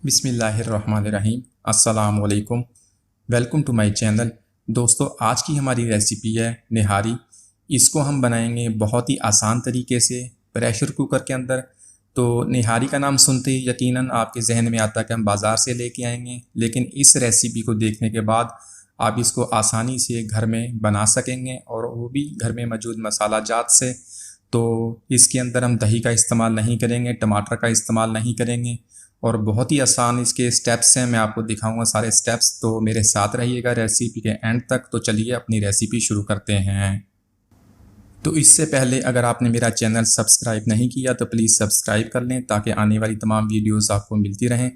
बिस्मिल्लाहिर्रहमानिर्रहीम। अस्सलाम वालेकुम। Welcome to my channel. दोस्तों, आज की हमारी रेसिपी है निहारी। इसको हम बनाएंगे बहुत ही आसान तरीके से प्रेशर कुकर के अंदर। तो निहारी का नाम सुनते ही यकीनन आपके जहन में आता है कि हम बाज़ार से लेके आएंगे, लेकिन इस रेसिपी को देखने के बाद आप इसको आसानी से घर में बना सकेंगे और वो भी घर में मौजूद मसाला जात से। तो इसके अंदर हम दही का इस्तेमाल नहीं करेंगे, टमाटर का इस्तेमाल नहीं करेंगे और बहुत ही आसान इसके स्टेप्स हैं। मैं आपको दिखाऊंगा सारे स्टेप्स, तो मेरे साथ रहिएगा रेसिपी के एंड तक। तो चलिए अपनी रेसिपी शुरू करते हैं। तो इससे पहले अगर आपने मेरा चैनल सब्सक्राइब नहीं किया तो प्लीज़ सब्सक्राइब कर लें ताकि आने वाली तमाम वीडियोस आपको मिलती रहें।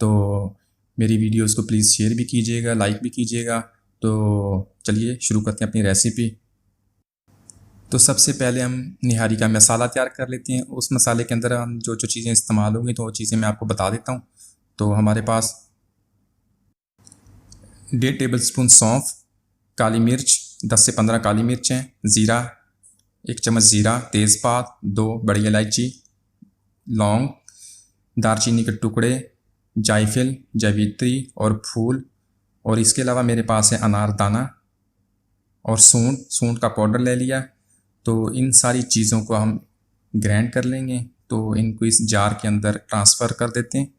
तो मेरी वीडियोस को प्लीज़ शेयर भी कीजिएगा, लाइक भी कीजिएगा। तो चलिए शुरू करते हैं अपनी रेसिपी। तो सबसे पहले हम निहारी का मसाला तैयार कर लेते हैं। उस मसाले के अंदर हम जो जो चीज़ें इस्तेमाल होंगी तो वो चीज़ें मैं आपको बता देता हूँ। तो हमारे पास 1.5 टेबलस्पून सौंफ, काली मिर्च 10 से 15 काली मिर्च हैं, ज़ीरा 1 चम्मच ज़ीरा, तेज़पात 2 बड़ी इलायची, लौंग, दालचीनी के टुकड़े, जायफल, जावित्री और फूल। और इसके अलावा मेरे पास है अनारदाना और सूंठ का पाउडर ले लिया। तो इन सारी चीज़ों को हम ग्राइंड कर लेंगे। तो इनको इस जार के अंदर ट्रांसफ़र कर देते हैं।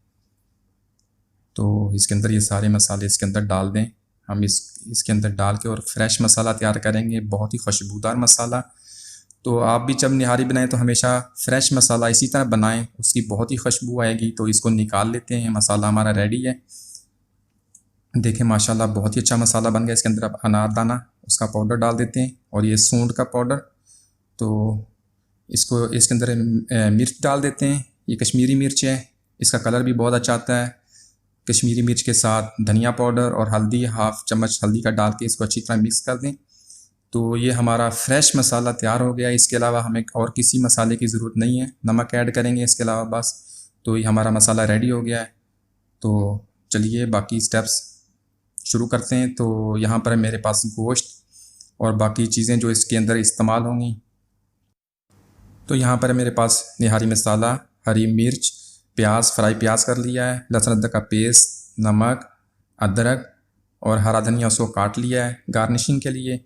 तो इसके अंदर ये सारे मसाले इसके अंदर डाल दें। हम इसके अंदर डाल के और फ्रेश मसाला तैयार करेंगे, बहुत ही खुशबूदार मसाला। तो आप भी जब निहारी बनाएं तो हमेशा फ्रेश मसाला इसी तरह बनाएं, उसकी बहुत ही खुशबू आएगी। तो इसको निकाल लेते हैं। मसाला हमारा रेडी है। देखें माशाल्लाह बहुत ही अच्छा मसाला बन गया। इसके अंदर अब अनारदाना उसका पाउडर डाल देते हैं और ये सूंठ का पाउडर। तो इसको इसके अंदर मिर्च डाल देते हैं। ये कश्मीरी मिर्च है, इसका कलर भी बहुत अच्छा आता है। कश्मीरी मिर्च के साथ धनिया पाउडर और हल्दी, 1/2 चम्मच हल्दी का डाल के इसको अच्छी तरह मिक्स कर दें। तो ये हमारा फ्रेश मसाला तैयार हो गया। इसके अलावा हमें और किसी मसाले की ज़रूरत नहीं है, नमक ऐड करेंगे इसके अलावा बस। तो ये हमारा मसाला रेडी हो गया है। तो चलिए बाकी स्टेप्स शुरू करते हैं। तो यहाँ पर मेरे पास गोश्त और बाकी चीज़ें जो इसके अंदर इस्तेमाल होंगी। तो यहाँ पर मेरे पास निहारी मसाला, हरी मिर्च, प्याज, फ्राई प्याज कर लिया है, लहसुन अदरक का पेस्ट, नमक, अदरक और हरा धनिया उसको काट लिया है गार्निशिंग के लिए।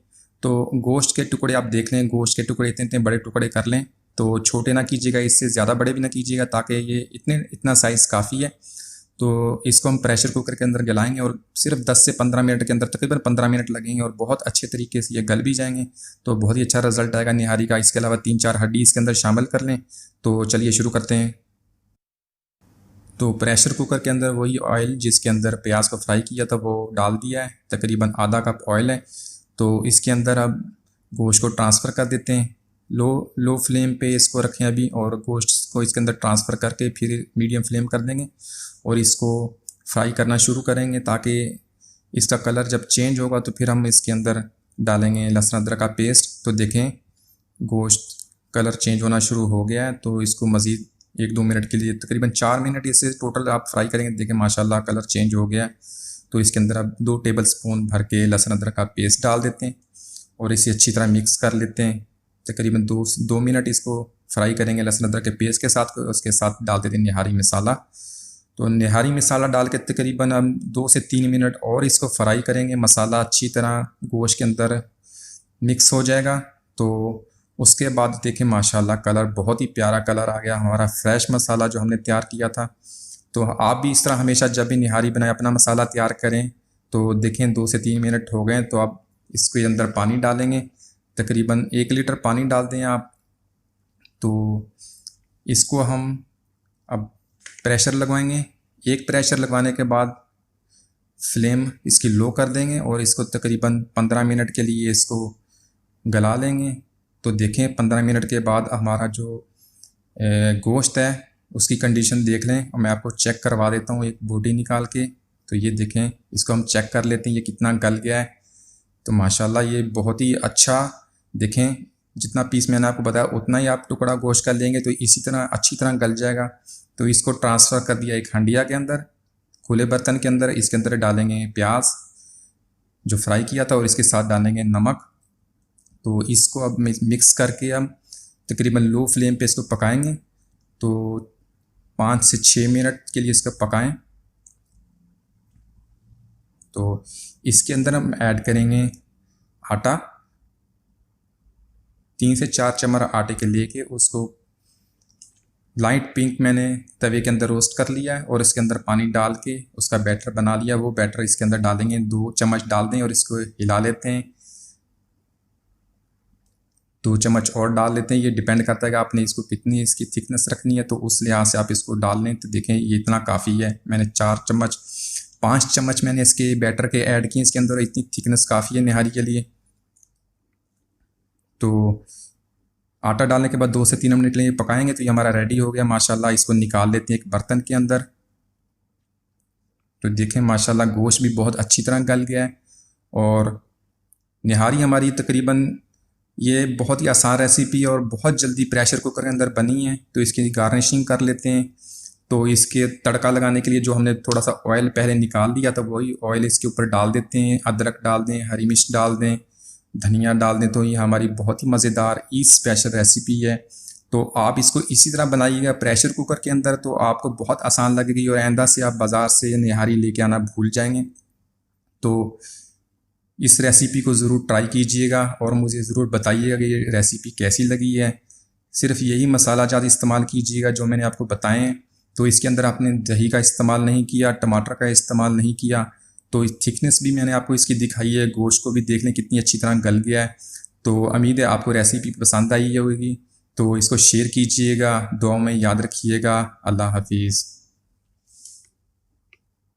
तो गोश्त के टुकड़े आप देख लें, गोश्त के टुकड़े इतने इतने बड़े टुकड़े कर लें। तो छोटे ना कीजिएगा, इससे ज़्यादा बड़े भी ना कीजिएगा, ताकि ये इतना साइज़ काफ़ी है। तो इसको हम प्रेशर कुकर के अंदर गलाएंगे और सिर्फ 10 से 15 मिनट के अंदर, तकरीबन 15 मिनट लगेंगे और बहुत अच्छे तरीके से ये गल भी जाएंगे। तो बहुत ही अच्छा रिजल्ट आएगा निहारी का। इसके अलावा 3-4 हड्डी इसके अंदर शामिल कर लें। तो चलिए शुरू करते हैं। तो प्रेशर कुकर के अंदर वही ऑयल जिसके अंदर प्याज को फ्राई किया था वो डाल दिया है, तकरीबन आधा कप ऑयल है। तो इसके अंदर अब गोश्त को ट्रांसफ़र कर देते हैं। लो फ्लेम पे इसको रखें अभी, और गोश्त को इसके अंदर ट्रांसफ़र करके फिर मीडियम फ्लेम कर देंगे और इसको फ्राई करना शुरू करेंगे, ताकि इसका कलर जब चेंज होगा तो फिर हम इसके अंदर डालेंगे लहसुन अदरक का पेस्ट। तो देखें गोश्त कलर चेंज होना शुरू हो गया है। तो इसको मज़ीद 1-2 मिनट के लिए, तकरीबन 4 मिनट इसे टोटल आप फ्राई करेंगे। देखें माशाल्लाह कलर चेंज हो गया है। तो इसके अंदर अब 2 टेबलस्पून भर के लहसुन अदरक का पेस्ट डाल देते हैं और इसे अच्छी तरह मिक्स कर लेते हैं। तकरीबन 2 मिनट इसको फ्राई करेंगे लहसुन अदरक के पेस्ट के साथ। उसके साथ डाल देते हैं निहारी मसाला। तो निहारी मसाला डाल के तकरीबन हम 2 से 3 मिनट और इसको फ्राई करेंगे। मसाला अच्छी तरह गोश्त के अंदर मिक्स हो जाएगा। तो उसके बाद देखें माशाल्लाह कलर, बहुत ही प्यारा कलर आ गया हमारा फ्रेश मसाला जो हमने तैयार किया था। तो आप भी इस तरह हमेशा जब भी निहारी बनाएं अपना मसाला तैयार करें। तो देखें 2 से 3 मिनट हो गए। तो आप इसके अंदर पानी डालेंगे, तकरीबन 1 लीटर पानी डाल दें आप। तो इसको हम अब प्रेशर लगवाएंगे। एक प्रेशर लगवाने के बाद फ्लेम इसकी लो कर देंगे और इसको तकरीबन 15 मिनट के लिए इसको गला लेंगे। तो देखें 15 मिनट के बाद हमारा जो गोश्त है उसकी कंडीशन देख लें, और मैं आपको चेक करवा देता हूँ एक बोटी निकाल के। तो ये देखें, इसको हम चेक कर लेते हैं ये कितना गल गया है। तो माशाल्लाह ये बहुत ही अच्छा, देखें जितना पीस मैंने आपको बताया उतना ही आप टुकड़ा गोश्त का लेंगे तो इसी तरह अच्छी तरह गल जाएगा। तो इसको ट्रांसफ़र कर दिया एक हंडिया के अंदर, खुले बर्तन के अंदर। इसके अंदर डालेंगे प्याज जो फ्राई किया था और इसके साथ डालेंगे नमक। तो इसको अब मिक्स करके हम तकरीबन लो फ्लेम पे इसको पकाएंगे। तो 5 से 6 मिनट के लिए इसको पकाएं। तो इसके अंदर हम ऐड करेंगे आटा। 3 से 4 चम्मच आटे के लेके उसको लाइट पिंक मैंने तवे के अंदर रोस्ट कर लिया है और इसके अंदर पानी डाल के उसका बैटर बना लिया। वो बैटर इसके अंदर डालेंगे, 2 चम्मच डाल दें और इसको हिला लेते हैं। 2 चम्मच और डाल लेते हैं। ये डिपेंड करता है कि आपने इसको कितनी इसकी थिकनेस रखनी है, तो उस लिहाज से आप इसको डाल लें। तो देखें ये इतना काफ़ी है। मैंने 4 चम्मच 5 चम्मच मैंने इसके बैटर के ऐड किए इसके अंदर। इतनी थिकनेस काफ़ी है निहारी के लिए। तो आटा डालने के बाद 2 से 3 मिनट के लिए पकाएंगे तो ये हमारा रेडी हो गया माशाल्लाह। इसको निकाल लेते हैं एक बर्तन के अंदर। तो देखें माशाल्लाह गोश्त भी बहुत अच्छी तरह गल गया है और निहारी हमारी तकरीबन ये बहुत ही आसान रेसिपी और बहुत जल्दी प्रेशर कुकर के अंदर बनी है। तो इसकी गार्निशिंग कर लेते हैं। तो इसके तड़का लगाने के लिए जो हमने थोड़ा सा ऑयल पहले निकाल दिया था वही ऑयल इसके ऊपर डाल देते हैं। अदरक डाल दें, हरी मिर्च डाल दें, धनिया डाल दें। तो ये हमारी बहुत ही मज़ेदार ईद स्पेशल रेसिपी है। तो आप इसको इसी तरह बनाइएगा प्रेशर कुकर के अंदर, तो आपको बहुत आसान लगेगी और आइंदा से आप बाज़ार से निहारी लेके आना भूल जाएंगे। तो इस रेसिपी को ज़रूर ट्राई कीजिएगा और मुझे ज़रूर बताइएगा कि ये रेसिपी कैसी लगी है। सिर्फ यही मसाला जात इस्तेमाल कीजिएगा जो मैंने आपको बताए हैं। तो इसके अंदर आपने दही का इस्तेमाल नहीं किया, टमाटर का इस्तेमाल नहीं किया। तो थिकनेस भी मैंने आपको इसकी दिखाई है। गोश्त को भी देख लें कितनी अच्छी तरह गल गया है। तो उम्मीद है आपको रेसिपी पसंद आई होगी। तो इसको शेयर कीजिएगा, दुआ में याद रखिएगा। अल्लाह हाफिज़।